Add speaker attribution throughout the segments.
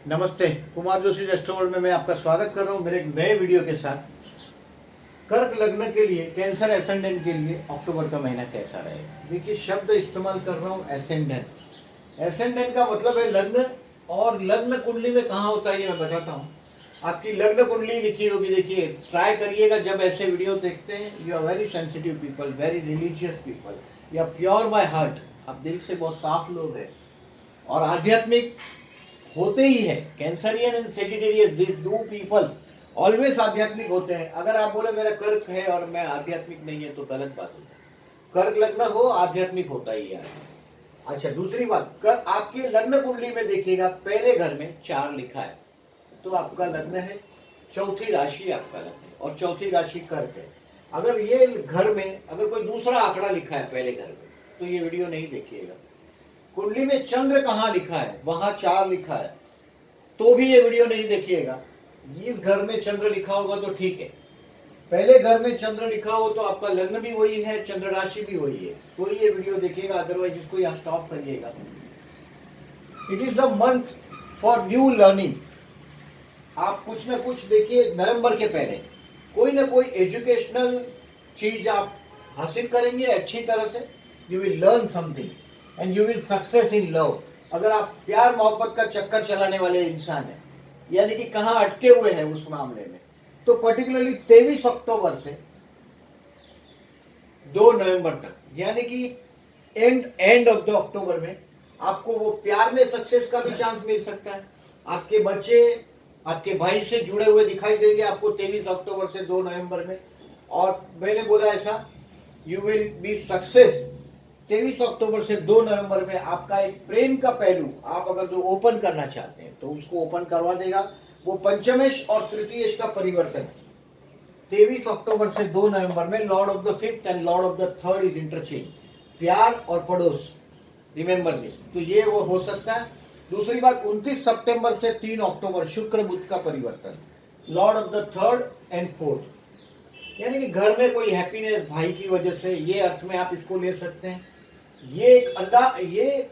Speaker 1: नमस्ते, कुमार जोशी एस्ट्रोवर्ल्ड में मैं आपका स्वागत कर रहा हूं मेरे एक नए वीडियो के साथ। कर्क लग्न के लिए, कैंसर एसेंडेंट के लिए अक्टूबर का महीना कैसा रहेगा। देखिए, शब्द इस्तेमाल कर रहा हूं एसेंडेंट। एसेंडेंट का मतलब है लग्न, और लग्न कुंडली में कहाँ होता है ये मैं बताता हूँ। आपकी लग्न कुंडली लिखी होगी, देखिए ट्राई करिएगा जब ऐसे वीडियो देखते हैं। You are very sensitive people, very religious people, you are pure by heart, आप दिल से बहुत साफ लोग हैं और आध्यात्मिक होते ही है। Cancerian and Sagittarius, this two people always आध्यात्मिक होते हैं। अगर आप बोले मेरा कर्क है और मैं आध्यात्मिक नहीं है तो गलत बात होता है। कर्क लग्न हो आध्यात्मिक होता ही है। अच्छा, दूसरी बात, कर आपके लग्न कुंडली में देखिएगा पहले घर में 4 लिखा है तो आपका लग्न है, चौथी राशि आपका लग्न है और चौथी राशि कर्क है। अगर ये घर में अगर कोई दूसरा आंकड़ा लिखा है पहले घर में तो ये वीडियो नहीं देखिएगा। कुंडली में चंद्र कहाँ लिखा है, वहां 4 लिखा है तो भी ये वीडियो नहीं देखिएगा। इस घर में चंद्र लिखा होगा तो ठीक है, पहले घर में चंद्र लिखा हो तो आपका लग्न भी वही है, चंद्र राशि भी वही है तो ये वीडियो देखिएगा, अदरवाइज इसको यहाँ स्टॉप करिएगा। It is the month for new learning. आप कुछ ना कुछ देखिए, नवंबर के पहले कोई ना कोई एजुकेशनल चीज आप हासिल करेंगे अच्छी तरह से। You will learn something and you will success in love. अगर आप प्यार मोहब्बत का चक्कर चलाने वाले इंसान हैं, यानी कि कहाँ अटके हुए हैं उस मामले में, तो पर्टिकुलरली 23 अक्टूबर से 2 नवंबर तक, यानी कि एंड ऑफ द अक्टूबर में आपको वो प्यार में सक्सेस का भी चांस मिल सकता है। आपके बच्चे आपके भाई से जुड़े हुए दिखाई देंगे आपको 23 अक्टूबर से 2 नवंबर में। और मैंने बोला ऐसा, यू विल बी सक्सेस। 23 अक्टूबर से 2 नवंबर में आपका एक प्रेम का पहलू आप अगर जो ओपन करना चाहते हैं तो उसको ओपन करवा देगा। वो पंचमेश और तृतीयेश का परिवर्तन 23 अक्टूबर से 2 नवंबर में Lord of the 5th and Lord of the 3rd is interchange, प्यार और पड़ोस, रिमेंबर दिस, तो ये वो हो सकता है। दूसरी बात, 29 सितंबर से 3 अक्टूबर शुक्र बुध का परिवर्तन, Lord of the 3rd and 4th, यानी कि घर में कोई हैप्पीनेस भाई की वजह से, ये अर्थ में आप इसको ले सकते हैं। ये एक ये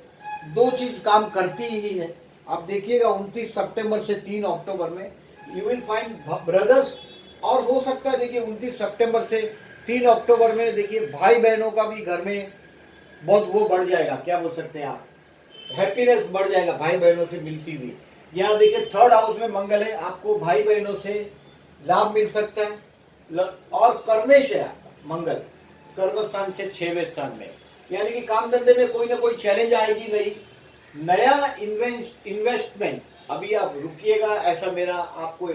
Speaker 1: 2 चीज काम करती ही है। आप देखिएगा 29 सितंबर से 3 अक्टूबर में यू विल फाइंड ब्रदर्स, और हो सकता है देखिए 29 सितंबर से 3 अक्टूबर में देखिए भाई बहनों का भी घर में बहुत वो बढ़ जाएगा, क्या बोल सकते हैं आप, हैप्पीनेस बढ़ जाएगा भाई बहनों से मिलती हुई। यहाँ देखिए 3rd हाउस में मंगल है, आपको भाई बहनों से लाभ मिल सकता है। और कर्मेश है आपका मंगल, कर्म स्थान से 6वें स्थान में, यानी कि काम धंधे में कोई ना कोई चैलेंज आएगी नहीं। नया इन्वेस्टमेंट, अभी आप रुकिएगा, ऐसा मेरा आपको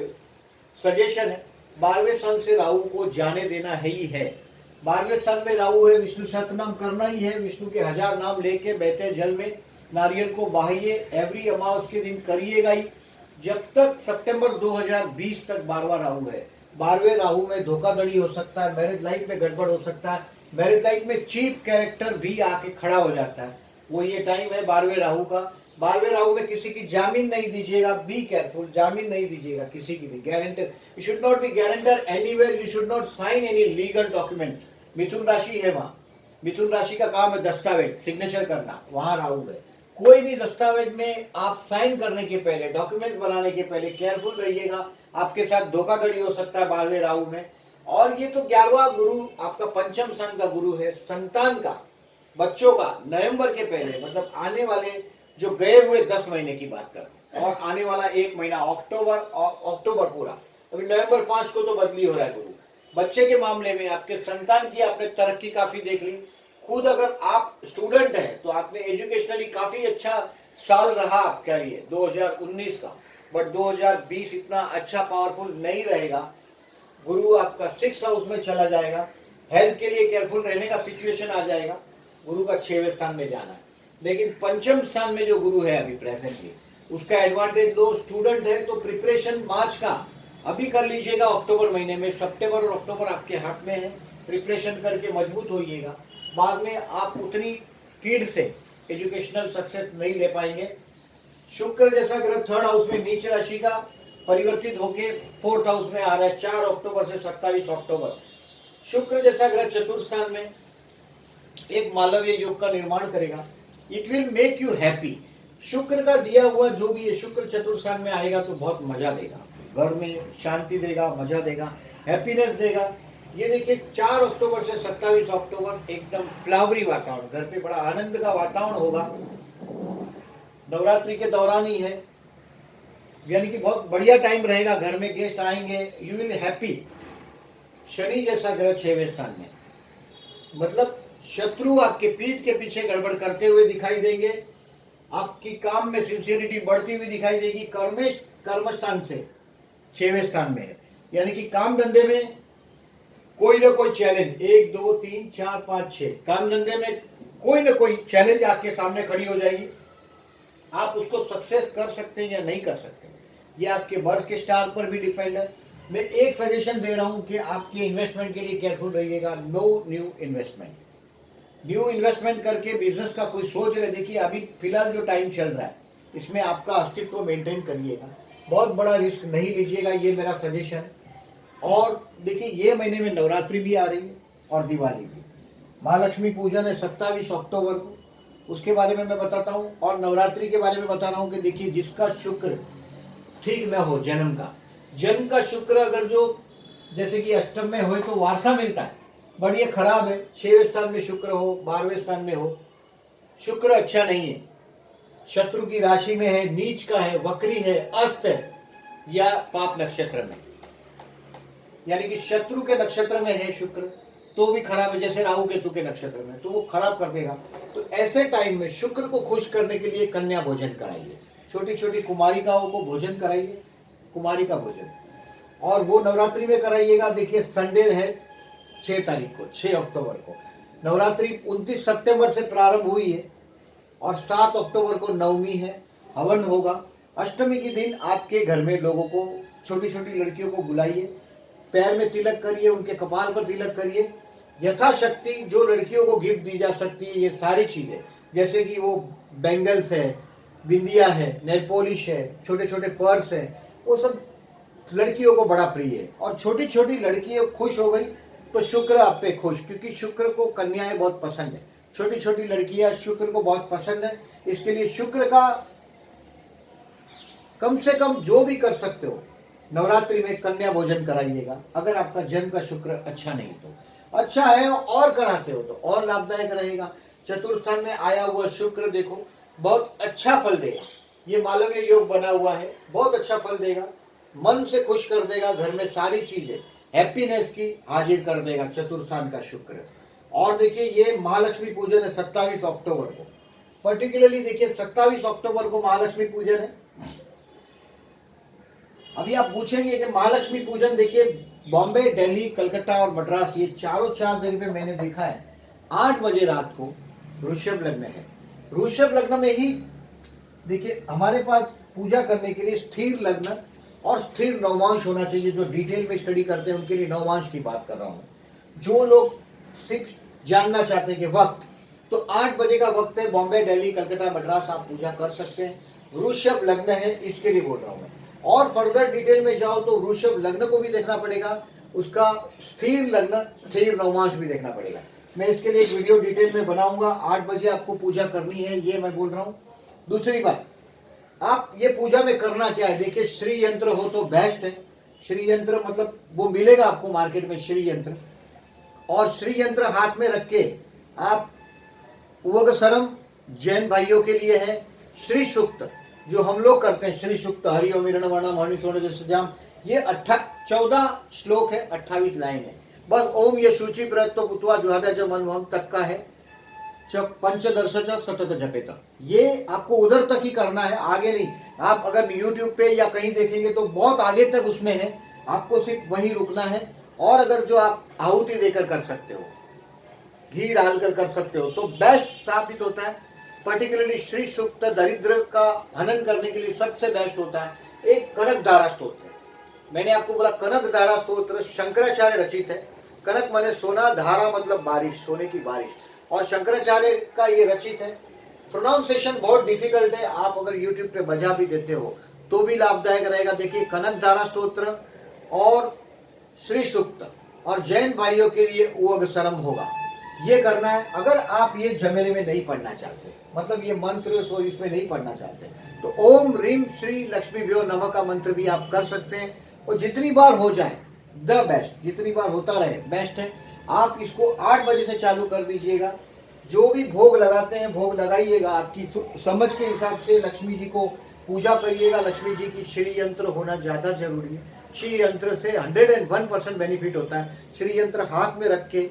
Speaker 1: सजेशन है। 12वें स्थान से राहु को जाने देना ही है। 12वें स्थान में राहु है, विष्णु सहस्त्रनाम करना ही है। विष्णु के 1000 नाम लेके बहते जल में नारियल को बहाइए, एवरी अमावस के दिन करिएगा ही, जब तक सितंबर 2020 तक 12वां राहु है। 12वें राहु में धोखाधड़ी हो सकता है, मैरिज लाइफ में गड़बड़ हो सकता है, मैरिज लाइफ में चीप कैरेक्टर भी आके खड़ा हो जाता है। वो ये टाइम है 12वें राहु का। 12वें राहु में किसी की जामीन नहीं दीजिएगा, बी केयरफुल, जामीन नहीं दीजिएगा किसी की भी। Guarantor, you should not be guarantor anywhere, you should not sign any legal document. मिथुन राशि है वहां, मिथुन राशि का काम है दस्तावेज सिग्नेचर करना, वहां राहु है। कोई भी दस्तावेज में आप साइन करने के पहले, डॉक्यूमेंट बनाने के पहले केयरफुल रहिएगा, आपके साथ धोखाधड़ी हो सकता है 12वें राहु में। और ये तो 11वां गुरु आपका पंचम स्थान का गुरु है, संतान का, बच्चों का, नवंबर के पहले, मतलब आने वाले जो गए हुए 10 महीने की बात कर, और आने वाला 1 महीना अक्टूबर पूरा, अभी नवंबर 5 को तो बदली हो रहा है गुरु। बच्चे के मामले में आपके संतान की आपने तरक्की काफी देख ली। खुद अगर आप स्टूडेंट हैं तो आपने एजुकेशनली काफी अच्छा साल रहा आपके लिए 2019 का, बट 2020 इतना अच्छा पावरफुल नहीं रहेगा। गुरु आपका 6th हाउस में चला जाएगा, हेल्थ के लिए केयरफुल रहने का सिचुएशन आ जाएगा। गुरु का 6वें स्थान में जाना है, लेकिन पंचम स्थान में जो गुरु है अभी प्रेजेंटली, उसका एडवांटेज लो। स्टूडेंट है तो प्रिपरेशन मार्च का अभी कर लीजिएगा, अक्टूबर महीने में। सितंबर और अक्टूबर आपके हाथ में है, प्रिपरेशन करके मजबूत होइएगा। बाद में आप उतनी स्पीड से एजुकेशनल सक्सेस नहीं ले पाएंगे। शुक्र जैसा ग्रह 3rd हाउस में नीच राशि का परिवर्तित होके 4th हाउस में आ रहा है 4 अक्टूबर से 27 अक्टूबर। शुक्र जैसा ग्रह चतुर्थ स्थान में एक मालवीय योग का निर्माण करेगा। It will make you happy. शुक्र का दिया हुआ जो भी है, शुक्र चतुर्थान में आएगा तो बहुत मजा देगा, घर में शांति देगा, मजा देगा, हैप्पीनेस देगा। ये देखिए 4 अक्टूबर से 27 अक्टूबर एकदम फ्लावरी वातावरण, घर पे बड़ा आनंद का वातावरण होगा। नवरात्रि के दौरान ही है, यानी कि बहुत बढ़िया टाइम रहेगा, घर में गेस्ट आएंगे, यू विल हैप्पी। शनि जैसा ग्रह 6वें स्थान में, मतलब शत्रु आपके पीठ के पीछे गड़बड़ करते हुए दिखाई देंगे, आपकी काम में सिंसियरिटी बढ़ती हुई दिखाई देगी। कर्म स्थान से 6वें स्थान में है, यानी कि काम धंधे में कोई ना कोई चैलेंज, 1 2 3 4 5 6 काम धंधे में कोई ना कोई चैलेंज आपके सामने खड़ी हो जाएगी। आप उसको सक्सेस कर सकते हैं या नहीं कर सकते, ये आपके बर्थ के स्टार पर भी डिपेंड है। मैं एक सजेशन दे रहा हूं कि आपके इन्वेस्टमेंट के लिए केयरफुल रहिएगा, no new investment. New investment करके बिजनेस का कोई सोच रहे, देखिए अभी फिलहाल जो टाइम चल रहा है इसमें आपका अस्तित्व मेंटेन करिएगा, बहुत बड़ा रिस्क नहीं लीजिएगा, ये मेरा सजेशन। और देखिए ये महीने में नवरात्रि भी आ रही है और दिवाली भी, महालक्ष्मी पूजन है 27 अक्टूबर को, उसके बारे में मैं बताता हूँ। और नवरात्रि के बारे में बता रहा हूँ कि देखिए जिसका शुक्र ठीक न हो, जन्म का शुक्र अगर जो जैसे कि अष्टम में हो तो वारसा मिलता है, बट ये खराब है। 6वें स्थान में शुक्र हो, 12वें स्थान में हो, शुक्र अच्छा नहीं है, शत्रु की राशि में है, नीच का है, वक्री है, अस्त है या पाप नक्षत्र में, यानी कि शत्रु के नक्षत्र में है शुक्र तो भी खराब है, जैसे राहु केतु के नक्षत्र में, तो वो खराब कर देगा। तो ऐसे टाइम में शुक्र को खुश करने के लिए कन्या भोजन कराइए, छोटी छोटी कुमारिकाओं को भोजन कराइए, कुमारिका भोजन, और वो नवरात्रि में कराइएगा। देखिए संडे है 6 तारीख को, 6 अक्टूबर को नवरात्रि 29 सितंबर से प्रारंभ हुई है और 7 अक्टूबर को नवमी है, हवन होगा। अष्टमी के दिन आपके घर में लोगों को, छोटी छोटी लड़कियों को बुलाइए, पैर में तिलक करिए, उनके कपाल पर तिलक करिए, यथाशक्ति जो लड़कियों को गिफ्ट दी जा सकती है ये सारी चीजें, जैसे कि वो बैंगल्स है, बिंदिया है, नेल पॉलिश है, छोटे छोटे पर्स है, वो सब लड़कियों को बड़ा प्रिय है। और छोटी छोटी लड़कियां खुश हो गई तो शुक्र आप पे खुश, क्योंकि शुक्र को कन्याएं बहुत पसंद है, छोटी छोटी लड़कियां शुक्र को बहुत पसंद है। इसके लिए शुक्र का कम से कम जो भी कर सकते हो नवरात्रि में कन्या भोजन कराइएगा। अगर आपका जन्म का शुक्र अच्छा नहीं तो, अच्छा है और कराते हो तो और लाभदायक रहेगा। चतुर्थान में आया हुआ शुक्र देखो बहुत अच्छा फल देगा, ये मालव्य योग बना हुआ है, बहुत अच्छा फल देगा, मन से खुश कर देगा, घर में सारी चीजें हैप्पीनेस की हाजिर कर देगा चतुर्थान का शुक्र। और देखिए ये महालक्ष्मी पूजन है 27 अक्टूबर को, पर्टिकुलरली देखिए 27 अक्टूबर को महालक्ष्मी पूजन है। अभी आप पूछेंगे कि महालक्ष्मी पूजन, देखिए बॉम्बे, दिल्ली, कलकत्ता और मद्रास, ये चारों 4 जगह पे मैंने देखा है 8 बजे रात को वृषभ लग्न है। वृषभ लग्न में ही देखिए हमारे पास पूजा करने के लिए स्थिर लग्न और स्थिर नवमांश होना चाहिए। जो डिटेल में स्टडी करते हैं उनके लिए नवमांश की बात कर रहा हूँ। जो लोग 6 जानना चाहते हैं कि वक्त, तो 8 बजे का वक्त है, बॉम्बे, दिल्ली, कलकत्ता, मद्रास आप पूजा कर सकते हैं। वृषभ लग्न है इसके लिए बोल रहा हूँ मैं। और फर्दर डिटेल में जाओ तो वृषभ लग्न को भी देखना पड़ेगा, उसका स्थिर लग्न, स्थिर नवमांश भी देखना पड़ेगा। मैं इसके लिए एक वीडियो डिटेल में बनाऊंगा। 8 बजे आपको पूजा करनी है, ये मैं बोल रहा हूँ। दूसरी बात, आप ये पूजा में करना क्या है, देखिए श्री यंत्र हो तो बेस्ट है। श्री यंत्र मतलब वो मिलेगा आपको मार्केट में, श्री यंत्र, और श्री यंत्र हाथ में रख के आप उवगसरम जैन भाइयों के लिए है, श्री सूक्त जो हम लोग करते हैं, श्री सूक्त हरि ओम वर्णम हरि सोने जैसे जाम, ये 14 श्लोक है, 28 लाइन है बस। ओम ये सूची प्रयत्तो पुत्वा जुहादा जो मन तक का है, पंचदर्श सतत जपेत, ये आपको उधर तक ही करना है, आगे नहीं। आप अगर यूट्यूब पे या कहीं देखेंगे तो बहुत आगे तक उसमें है, आपको सिर्फ वहीं रुकना है। और अगर जो आप आहुति देकर कर सकते हो, घी डालकर कर सकते हो तो बेस्ट साबित होता है। पर्टिकुलरली श्री सूक्त दरिद्र का हनन करने के लिए सबसे बेस्ट होता है। एक कनक धारा स्तोत्र है, मैंने आपको बोला कनक धारा स्तोत्र शंकराचार्य रचित है। कनक माने सोना, धारा मतलब बारिश, सोने की बारिश, और शंकराचार्य का ये रचित है। प्रोनाउंसिएशन बहुत डिफिकल्ट है, आप अगर यूट्यूब पे बजा भी देते हो तो भी लाभदायक रहेगा। देखिए कनक धारा स्तोत्र और श्री सूक्त, और जैन भाइयों के लिए उवगसरम होगा। ये करना है। अगर आप ये झमेले में नहीं पढ़ना चाहते, मतलब ये मंत्र सो इसमें नहीं पढ़ना चाहते, तो ओम ह्रीम श्री लक्ष्मी भ्यो नमः का मंत्र भी आप कर सकते हैं, और जितनी बार हो जाए द बेस्ट, जितनी बार होता रहे बेस्ट है। आप इसको 8 बजे से चालू कर दीजिएगा। जो भी भोग लगाते हैं भोग लगाइएगा, आपकी समझ के हिसाब से लक्ष्मी जी को पूजा करिएगा। लक्ष्मी जी की श्री यंत्र होना ज़्यादा जरूरी है। श्री यंत्र से 101% बेनिफिट होता है। श्री यंत्र हाथ में रख के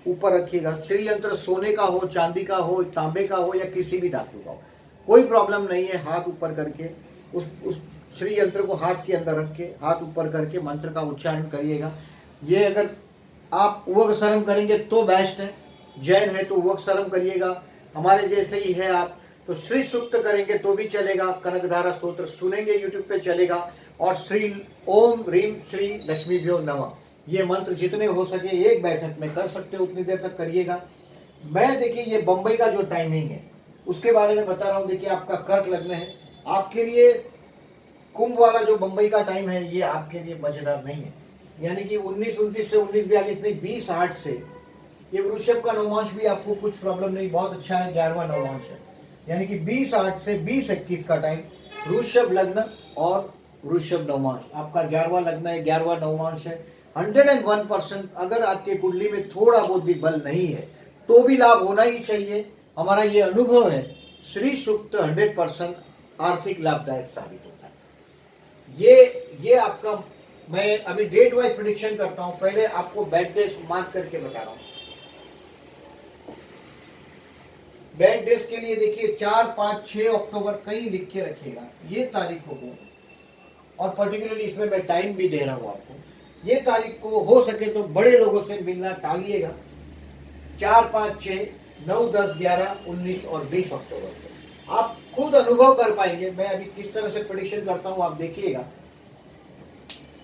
Speaker 1: ऊपर रखिएगा। श्री यंत्र सोने का हो, चांदी का हो, तांबे का हो, या किसी भी धातु का हो, कोई प्रॉब्लम नहीं है। हाथ ऊपर करके उस श्री यंत्र को हाथ के अंदर रख के हाथ ऊपर करके मंत्र का उच्चारण करिएगा। ये अगर आप वक्सरम करेंगे तो बेस्ट है, जैन है तो वक्सरम करिएगा, हमारे जैसे ही है आप तो श्री सूक्त करेंगे तो भी चलेगा, कनकधारा स्तोत्र सुनेंगे यूट्यूब पे चलेगा, और श्री ओम ह्रीम श्री लक्ष्मीभ्यो नमः ये मंत्र जितने हो सके एक बैठक में कर सकते हो उतनी देर तक करिएगा। मैं देखिए ये बंबई का जो टाइमिंग है उसके बारे में बता रहा हूँ। देखिए आपका कर्क लग्न है, आपके लिए कुंभ वाला जो बंबई का टाइम है ये आपके लिए मजेदार नहीं है। यानी कि 19:29 से 19:42 नहीं, 20:08 से ये वृषभ का नवमांश भी आपको कुछ प्रॉब्लम नहीं, बहुत अच्छा है, 11वां नवमांश है। यानी कि 20:08 से 20:21 का टाइम वृषभ लग्न और वृषभ नवमांश आपका 11वां लग्न है, 11वां नवमांश है। 101% अगर आपके कुंडली में थोड़ा बहुत भी बल नहीं है तो भी लाभ होना ही चाहिए। हमारा ये अनुभव है, श्री सूक्त 100% आर्थिक लाभदायक साबित होता है। ये आपका, मैं अभी डेट वाइज प्रेडिक्शन करता हूं, पहले आपको बैड डेज मार्क करके बता रहा हूं। बैड डेज के लिए देखिए 4, 5, 6 अक्टूबर कहीं लिख के रखिएगा ये तारीखों को, और पर्टिकुलरली इसमें मैं टाइम भी दे रहा हूं आपको। ये तारीख को हो सके तो बड़े लोगों से मिलना टालिएगा। 4, 5, 6, 9, 10, 11, 19 और 20 अक्टूबर को आप खुद अनुभव कर पाएंगे मैं अभी किस तरह से प्रेडिक्शन करता हूं, आप देखिएगा।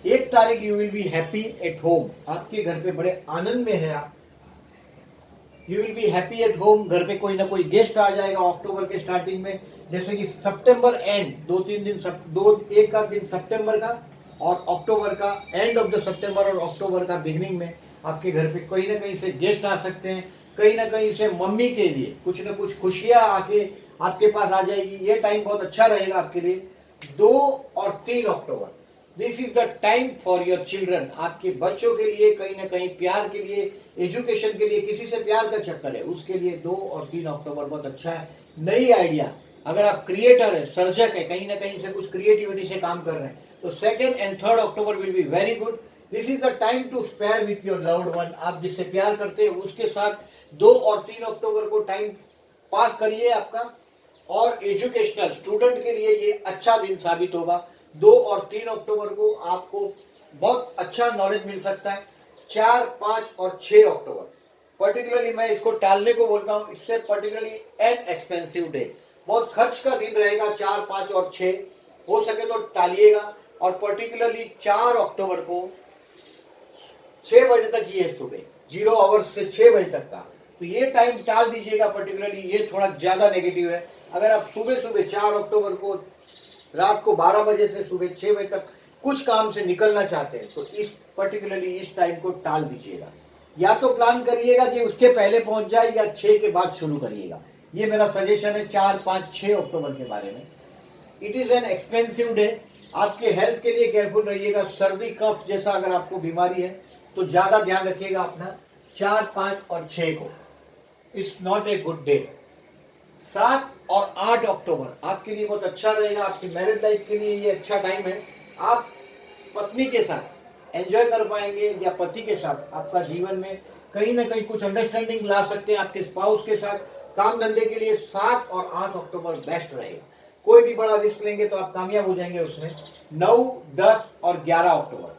Speaker 1: 1 तारीख you will be happy at home, आपके घर पे बड़े आनंद में है आप। You will be happy at home, घर पे कोई ना कोई गेस्ट आ जाएगा अक्टूबर के स्टार्टिंग में, जैसे कि सितंबर एंड 2-3 दिन, एक का दिन सितंबर का और अक्टूबर का एंड ऑफ द सितंबर और अक्टूबर का बिगिनिंग में आपके घर पे कहीं ना कहीं से गेस्ट आ सकते हैं। कहीं ना कहीं से मम्मी के लिए कुछ ना कुछ खुशियां आके आपके पास आ जाएगी। ये टाइम बहुत अच्छा रहेगा आपके लिए। 2 और 3 October, this is the time for your children, आपके बच्चों के लिए कहीं ना कहीं प्यार के लिए, एजुकेशन के लिए, किसी से प्यार का चक्कर है उसके लिए 2 और 3 अक्टूबर बहुत अच्छा है। नई आइडिया, अगर आप क्रिएटर है, सर्जक है, कहीं ना कहीं से कुछ क्रिएटिविटी से काम कर रहे हैं तो 2 and 3 October will be very good. This is the time to spare with your loved one, आप जिससे प्यार करते हैं उसके साथ 2 और 3 अक्टूबर को टाइम पास करिए आपका। और एजुकेशनल स्टूडेंट के लिए ये अच्छा दिन साबित होगा। 2 और 3 अक्टूबर को आपको बहुत अच्छा नॉलेज मिल सकता है। 4, 5 और 6 अक्टूबर पर्टिकुलरली मैं इसको टालने को बोलता हूँ, इससे पर्टिकुलरली एन एक्सपेंसिव डे, बहुत खर्च का दिन रहेगा। 4, 5 और 6 हो सके तो टालिएगा। और पर्टिकुलरली 4 अक्टूबर को 6 बजे तक, ये सुबह 0 आवर्स से 6 बजे तक का, तो ये टाइम टाल दीजिएगा। पर्टिकुलरली ये थोड़ा ज्यादा नेगेटिव है। अगर आप सुबह 4 अक्टूबर को रात को 12 बजे से सुबह 6 बजे तक कुछ काम से निकलना चाहते हैं तो इस पर्टिकुलरली इस टाइम को टाल दीजिएगा। या तो प्लान करिएगा कि उसके पहले पहुंच जाए या 6 के बाद शुरू करिएगा। ये मेरा सजेशन है 4, 5, 6 अक्टूबर के बारे में। It is an expensive day, आपके हेल्थ के लिए केयरफुल रहिएगा। सर्दी कफ जैसा अगर आपको बीमारी है तो ज्यादा ध्यान रखिएगा अपना। 4, 5 और 6 को it's not a good day. 7 और 8 अक्टूबर आपके लिए बहुत अच्छा रहेगा। आपकी मैरिज लाइफ के लिए ये अच्छा टाइम है। आप पत्नी के साथ एंजॉय कर पाएंगे या पति के साथ आपका जीवन में कहीं ना कहीं कुछ अंडरस्टैंडिंग ला सकते हैं आपके स्पाउस के साथ। काम धंधे के लिए 7 और 8 अक्टूबर बेस्ट रहेगा। कोई भी बड़ा रिस्क लेंगे तो आप कामयाब हो जाएंगे उसमें। 9, 10 और 11 October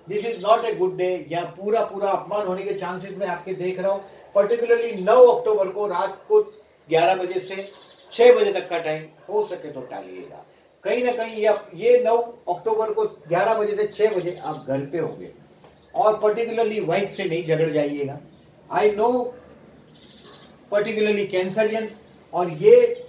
Speaker 1: this is not a good day, यहाँ पूरा अपमान होने के चांसेस मैं आपके देख रहा हूँ। पर्टिकुलरली 9 अक्टूबर को रात को 11 बजे से 6 बजे तक का टाइम हो सके तो टालिएगा। कहीं ना कहीं ये 9 अक्टूबर को 11 बजे से 6 बजे आप घर पे होंगे। और पर्टिकुलरली वाइफ से नहीं झगड़ जाइएगा। आई नो पर्टिकुलरली कैंसरियंस, और ये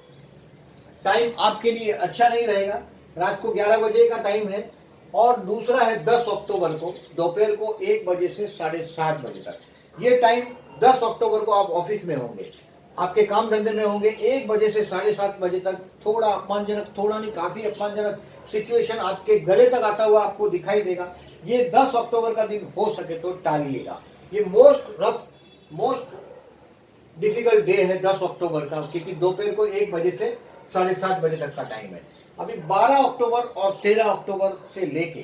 Speaker 1: टाइम आपके लिए अच्छा नहीं रहेगा। रात को 11 बजे का टाइम है। और दूसरा है 10 अक्टूबर को दोपहर को 1 बजे से 7:30 बजे तक। ये टाइम 10 अक्टूबर को आप ऑफिस में होंगे, आपके काम धंधे में होंगे, 1 बजे से 7:30 बजे तक थोड़ा अपमानजनक, थोड़ा नहीं काफी अपमानजनक सिचुएशन आपके गले तक आता हुआ आपको दिखाई देगा। ये 10 अक्टूबर का दिन हो सके तो टालिएगा। ये मोस्ट डिफिकल्ट डे है 10 अक्टूबर का, क्योंकि दोपहर को 1 बजे से 7:30 बजे तक का टाइम है। अभी 12 अक्टूबर और 13 अक्टूबर से लेके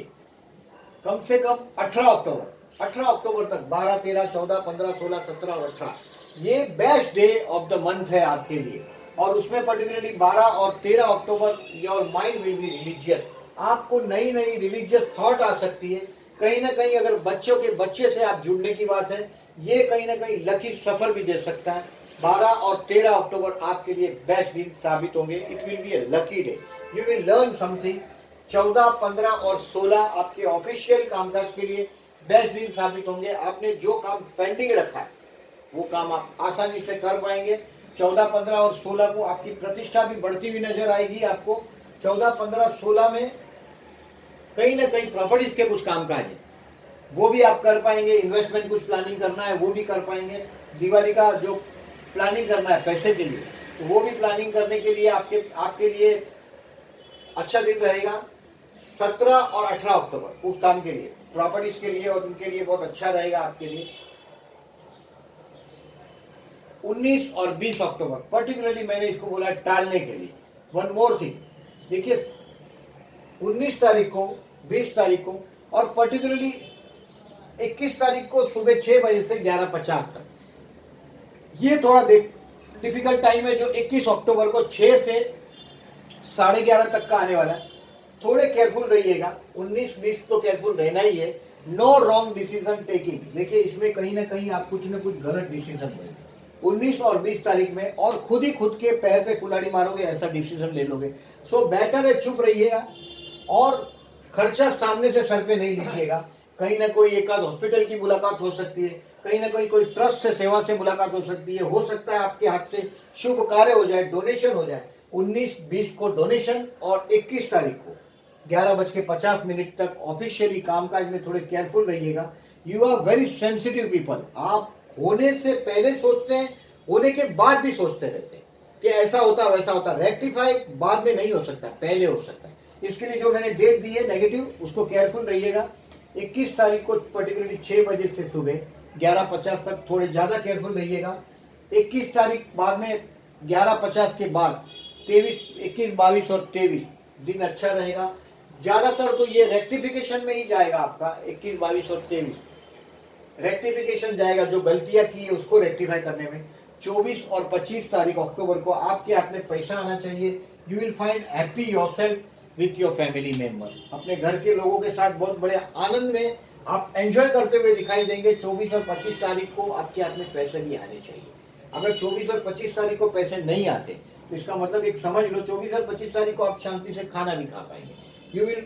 Speaker 1: कम से कम 18 अक्टूबर तक 12, 13, 14, 15, 16, 17 और 18 ये best day of the month है आपके लिए। और उसमें पर्टिकुलरली 12 और 13 October your mind will be religious. आपको नई नई रिलीजियस थॉट आ सकती है। कहीं ना कहीं अगर बच्चों के बच्चे से आप जुड़ने की बात है, ये कहीं ना कहीं लकी सफर भी दे सकता है। 12 और 13 अक्टूबर आपके लिए बेस्ट दिन साबित होंगे। It will be A lucky day, you will learn something. 14, 15 और 16 आपके ऑफिशियल कामकाज के लिए बेस्ट दिन साबित होंगे। आपने जो काम पेंडिंग रखा है वो काम आप आसानी से कर पाएंगे। 14, 15 और 16 को आपकी प्रतिष्ठा भी बढ़ती हुई नजर आएगी। आपको 14, 15, 16 में कहीं ना कहीं प्रॉपर्टीज के कुछ कामकाज है वो भी आप कर पाएंगे। इन्वेस्टमेंट कुछ प्लानिंग करना है वो भी कर पाएंगे। दिवाली का जो प्लानिंग करना है पैसे के लिए, तो वो भी प्लानिंग करने के लिए आपके लिए अच्छा दिन रहेगा। 17 और 18 अक्टूबर उस काम के लिए, प्रॉपर्टीज के लिए और उनके लिए बहुत अच्छा रहेगा आपके लिए। 19 और 20 अक्टूबर पर्टिकुलरली मैंने इसको बोला टालने के लिए। वन मोर थिंग, देखिए 19 तारीख को, 20 तारीख को और पर्टिकुलरली 21 तारीख को सुबह 6 बजे से 11:50 तक, ये थोड़ा डिफिकल्ट टाइम है जो 21 अक्टूबर को 6 से 11:30 तक का आने वाला है। थोड़े केयरफुल रहिएगा। 19, 20 तो केयरफुल रहना ही है। नो रॉन्ग डिसीजन टेकिंग, देखिए इसमें कहीं ना कहीं आप कुछ ना कुछ गलत डिसीजन लेंगे 19 और 20 तारीख में, और खुद ही खुद के पैर पे कुल्हाड़ी मारोगे ऐसा डिसीजन ले लोगे। सो बेटर है चुप रहिएगा और खर्चा सामने से सर पे नहीं लीजिएगा। कहीं ना कोई एक आध हॉस्पिटल की मुलाकात हो सकती है, कहीं ना कहीं कोई ट्रस्ट से सेवा से मुलाकात हो सकती है। हो सकता है आपके हाथ से शुभ कार्य हो जाए, डोनेशन हो जाए। 19, 20 को डोनेशन और 21 तारीख को 11:50 तक ऑफिशियली कामकाज में थोड़े केयरफुल रहिएगा। You are very sensitive people. आप होने से पहले सोचते हैं, होने के बाद भी सोचते रहते हैं कि ऐसा होता वैसा होता। रेक्टिफाई बाद में नहीं हो सकता, पहले हो सकता है। इसके लिए जो मैंने डेट दी है नेगेटिव, उसको केयरफुल रहिएगा। 21 तारीख को पर्टिकुलरली 6 बजे से सुबह 11:50 तक थोड़े ज्यादा केयरफुल रहिएगा। 21 तारीख बाद में 11:50 के बाद 23, 21, 22 और 23 दिन अच्छा रहेगा। ज्यादातर तो ये रेक्टिफिकेशन में ही जाएगा आपका। 21, 22 और 23 रेक्टिफिकेशन जाएगा, जो गलतियां की है उसको रेक्टिफाई करने में। 24 और 25 तारीख अक्टूबर को आपके हाथ में पैसा आना चाहिए। You will find happy yourself with your family member. अपने घर के लोगों के साथ बहुत बड़े आनंद में आप एंजॉय करते हुए दिखाई देंगे। 24 और 25 तारीख को आपके हाथ में पैसे भी आने चाहिए। अगर 24 और 25 तारीख को पैसे नहीं आते तो इसका मतलब एक समझ लो 24 और 25 तारीख को आप शांति से खाना भी खा पाएंगे। You will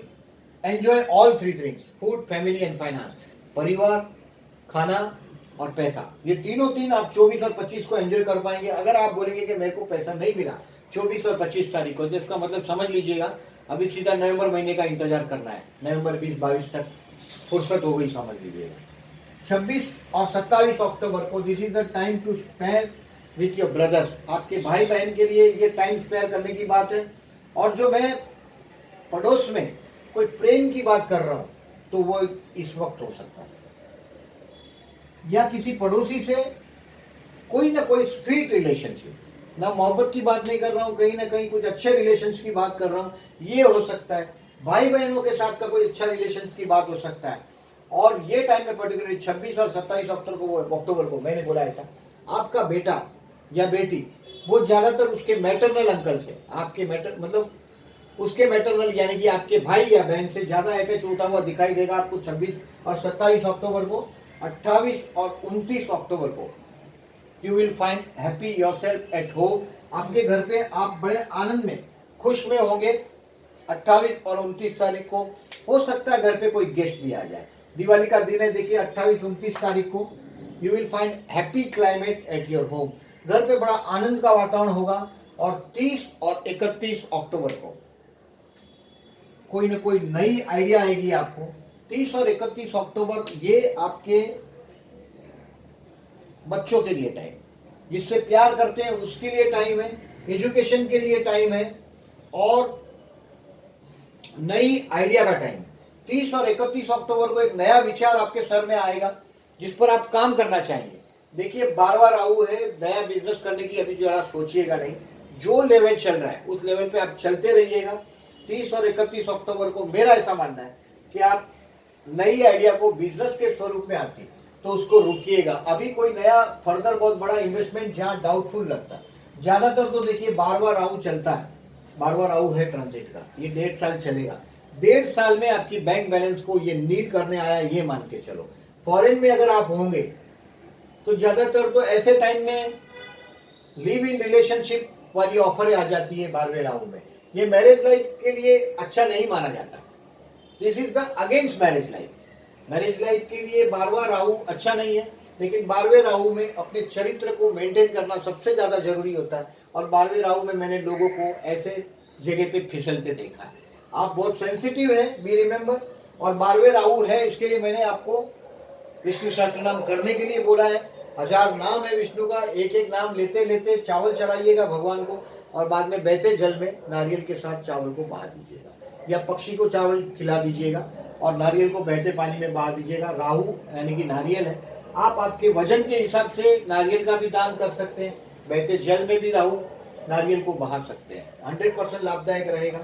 Speaker 1: enjoy all 3 things, food, family and finance. परिवार, खाना और पैसा, ये तीन आप 24 और 25 को एंजॉय कर पाएंगे। अगर आप बोलेंगे कि मेरे को पैसा नहीं मिला 24 और 25 तारीख को, तो इसका मतलब समझ लीजिएगा अभी सीधा नवंबर महीने का इंतजार करना है। नवंबर 20-22 तक फुर्सत हो गई, समझ लीजिएगा। 26 और 27 अक्टूबर को this is the time to spend with your brothers. आपके भाई बहन के लिए ये टाइम स्पेयर करने की बात है। और जो मैं पड़ोस में कोई प्रेम की बात कर रहा हूं तो वो इस वक्त हो सकता है, या किसी पड़ोसी से कोई ना कोई स्वीट रिलेशनशिप, ना मोहब्बत की बात नहीं कर रहा हूं, कहीं ना कहीं कुछ अच्छे रिलेशंस की बात कर रहा हूं, ये हो सकता है। भाई बहनों के साथ का कोई अच्छा रिलेशंस की बात हो सकता है। और ये टाइम में पर्टिकुलरली 26 और 27 अक्टूबर को मैंने बोला ऐसा, आपका बेटा या बेटी वो ज्यादातर उसके मैटरनल अंकल से, आपके मतलब उसके मैटरनल यानी कि आपके भाई या बहन से ज्यादा अटैच होता हुआ दिखाई देगा आपको 26 और 27 अक्टूबर को। 28 और 29 अक्टूबर को you will find happy yourself at home. आपके घर पे आप बड़े आनंद में, खुश में होंगे। 28 और 29 तारीख को हो सकता है घर पे कोई गेस्ट भी आ जाए। दिवाली का दिन है, देखिए 28, 29 तारीख को you will find happy climate at your home. घर पे बड़ा आनंद का वातावरण होगा। और 30 और 31 अक्टूबर को कोई ना कोई नई आइडिया आएगी आपको। 30 और 31 अक्टूबर ये आपके बच्चों के लिए टाइम, जिससे प्यार करते हैं उसके लिए टाइम है, एजुकेशन के लिए टाइम है और नई आइडिया का टाइम। 30 और 31 अक्टूबर को एक नया विचार आपके सर में आएगा जिस पर आप काम करना चाहेंगे। देखिए 12वां राहु है, नया बिजनेस करने की अभी जरा सोचिएगा नहीं, जो लेवल चल रहा है उस लेवल पे आप चलते रहिएगा। 30 और 31 अक्टूबर को मेरा ऐसा मानना है कि आप नई आइडिया को बिजनेस के स्वरूप में आती है तो उसको रोकिएगा। अभी कोई नया फर्दर बहुत बड़ा इन्वेस्टमेंट जहाँ डाउटफुल लगता है, ज्यादातर तो देखिए 12वां राहु चलता है, 12वां राहु है ट्रांजिट का, ये 1.5 साल चलेगा। 1.5 साल में आपकी बैंक बैलेंस को ये नीड करने आया, ये मान के चलो। फॉरेन में अगर आप होंगे तो ज्यादातर तो ऐसे टाइम में लिव इन रिलेशनशिप वाली ऑफर आ जाती है 12वें राहु में। ये मैरिज लाइफ के लिए अच्छा नहीं माना जाता, this is the against marriage life. Marriage life के लिए 12वां राहु अच्छा नहीं है, लेकिन 12वें राहु में अपने चरित्र को मेंटेन करना सबसे ज्यादा जरूरी होता है। और 12वें राहु में मैंने लोगों को ऐसे जगह पे फिसलते देखा है। आप बहुत सेंसिटिव है, बी रिमेंबर। और 12वें राहु है, इसके लिए मैंने आपको विष्णु सहस्त्रनाम करने के लिए बोला है। 1000 नाम है विष्णु का, एक एक नाम लेते लेते चावल चढ़ाइएगा भगवान को और बाद में बहते जल में नारियल के साथ चावल को बहा दीजिएगा, या पक्षी को चावल खिला दीजिएगा और नारियल को बहते पानी में बहा दीजिएगा। राहु यानी कि नारियल है, आप आपके वजन के हिसाब से नारियल का भी दान कर सकते हैं, बहते जल में भी राहु नारियल को बहा सकते हैं, 100% लाभदायक रहेगा।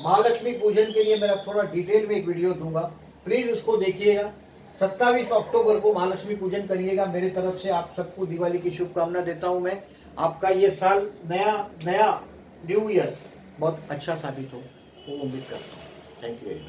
Speaker 1: महालक्ष्मी पूजन के लिए मेरा थोड़ा डिटेल में एक वीडियो दूंगा, प्लीज उसको देखिएगा। 27 अक्टूबर को महालक्ष्मी पूजन करिएगा। मेरी तरफ से आप सबको दिवाली की शुभकामना देता हूं मैं। आपका ये साल नया न्यू ईयर बहुत अच्छा साबित हो, वो उम्मीद करता हूँ। Thank you very much.